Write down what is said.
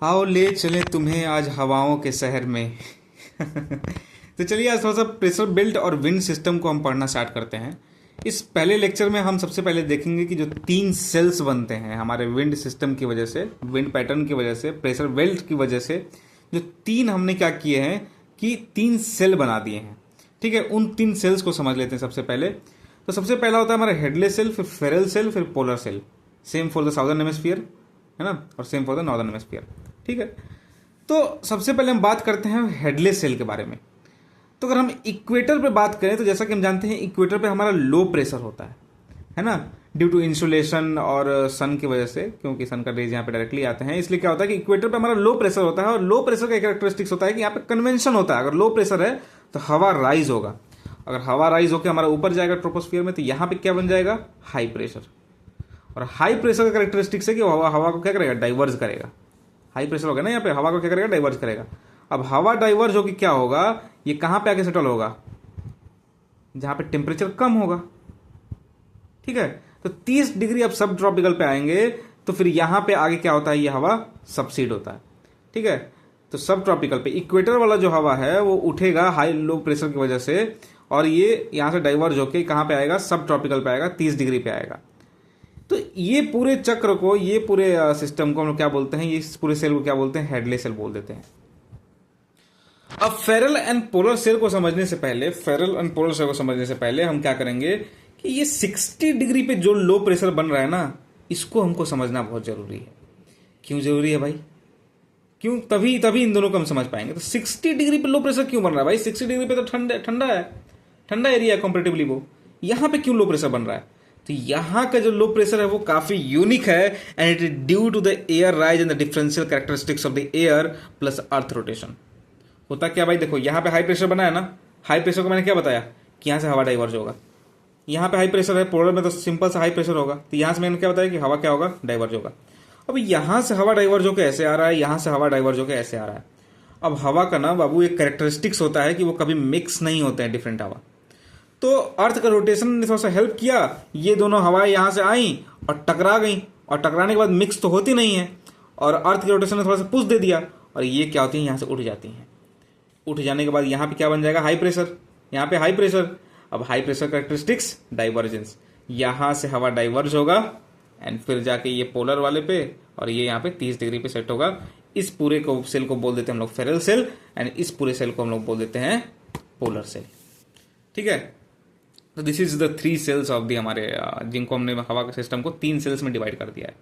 आओ ले चले तुम्हें आज हवाओं के शहर में। तो चलिए आज थोड़ा सा प्रेशर बेल्ट और विंड सिस्टम को हम पढ़ना स्टार्ट करते हैं। इस पहले लेक्चर में हम सबसे पहले देखेंगे कि जो 3 सेल्स बनते हैं हमारे विंड सिस्टम की वजह से, विंड पैटर्न की वजह से, प्रेशर बेल्ट की वजह से, जो 3 हमने क्या किए हैं कि 3 सेल बना दिए हैं। ठीक है, उन 3 सेल्स को समझ लेते हैं सबसे पहले। तो सबसे पहला होता है हमारा हेडलेस सेल, फिर फेरल सेल, फिर polar cell. Same for the southern hemisphere, है ना, और same for the northern hemisphere. ठीक है, तो सबसे पहले हम बात करते हैं हेडलेस सेल के बारे में। तो अगर हम इक्वेटर पे बात करें तो जैसा कि हम जानते हैं इक्वेटर पे हमारा लो प्रेशर होता है ना, ड्यू टू इंसुलेशन और सन की वजह से, क्योंकि सन का रेज यहाँ पे डायरेक्टली आते हैं, इसलिए क्या होता है कि इक्वेटर पे हमारा लो प्रेशर होता है। और लो प्रेशर का कैरेक्टरिस्टिक्स होता है कि यहाँ पे कन्वेंशन होता है। अगर लो प्रेशर है तो हवा राइज होगा, अगर हवा राइज होकर हमारा ऊपर जाएगा ट्रोपोस्फियर में तो यहाँ पे क्या बन जाएगा, हाई प्रेशर। और हाई प्रेशर का कैरेक्टरिस्टिक्स है कि हवा को क्या करेगा, डाइवर्ज करेगा। हाई प्रेशर होगा ना यहाँ पे, हवा को क्या करेगा, डाइवर्ज करेगा। अब हवा डाइवर्ज होगी क्या होगा, ये कहां पे आके सेटल होगा, जहां पे टेम्परेचर कम होगा। ठीक है, तो 30 डिग्री अब सब ट्रॉपिकल पे आएंगे तो फिर यहां पे आगे क्या होता है, ये हवा सबसीड होता है। ठीक है, तो सब ट्रॉपिकल पे इक्वेटर वाला जो हवा है वो उठेगा हाई लो प्रेशर की वजह से, और ये यहां से डाइवर्ज होके कहां पे आएगा, सब ट्रॉपिकल पे आएगा, 30 डिग्री पे आएगा। तो ये पूरे चक्र को, ये पूरे सिस्टम को हम लोग क्या बोलते हैं, ये पूरे सेल को क्या बोलते हैं, हेडलेस सेल बोल देते हैं। अब फेरल एंड पोलर सेल को समझने से पहले, फेरल एंड पोलर सेल को समझने से पहले हम क्या करेंगे कि ये 60 डिग्री पे जो लो प्रेशर बन रहा है ना, इसको हमको समझना बहुत जरूरी है। क्यों जरूरी है भाई, क्यों, तभी तभी इन दोनों को हम समझ पाएंगे। तो 60 डिग्री पे लो प्रेशर क्यों बन रहा है भाई, 60 डिग्री पे तो ठंडा है, ठंडा एरिया है कंपेरेटिवली, वो यहां पे क्यों लो प्रेशर बन रहा है। तो यहां का जो लो प्रेशर है वो काफी यूनिक है, and it is due to the air rise and the differential characteristics of the air plus earth rotation. होता क्या भाई, देखो यहाँ पे हाई प्रेशर बना है ना, हाई प्रेशर को मैंने क्या बताया कि यहाँ से हवा डाइवर्ज होगा। यहाँ पे हाई प्रेशर है, पोलर में तो सिंपल सा हाई प्रेशर होगा, तो यहाँ से मैंने क्या बताया कि हवा क्या होगा, डाइवर्ज होगा। अब यहाँ से हवा डाइवर्ज होकर ऐसे आ रहा है, यहाँ से हवा डाइवर्ज होकर ऐसे आ रहा है। अब हवा का ना बाबू एक कैरेक्टरिस्टिक्स होता है कि वो कभी मिक्स नहीं होते हैं डिफरेंट हवा। तो अर्थ का रोटेशन ने थोड़ा सा हेल्प किया, ये दोनों हवाएं यहाँ से आई और टकरा गई, और टकराने के बाद मिक्स तो होती नहीं है, और अर्थ के रोटेशन ने थोड़ा सा पुश दे दिया, और ये क्या होती है, यहाँ से उठ जाती हैं। उठ जाने के बाद यहाँ पे क्या बन जाएगा, हाई प्रेशर, यहाँ पे हाई प्रेशर। अब हाई प्रेशर कैरेक्टरिस्टिक्स, डाइवर्जेंस, यहाँ से हवा डाइवर्ज होगा एंड फिर जाके ये पोलर वाले पे, और ये यहाँ पे 30 डिग्री पे सेट होगा। इस पूरे को सेल को बोल देते हैं हम लोग फेरल सेल, एंड इस पूरे सेल को हम लोग बोल देते हैं पोलर सेल। ठीक है, तो this is the 3 cells of the हमारे, जिनको हमने हवा के सिस्टम को 3 सेल्स में डिवाइड कर दिया है।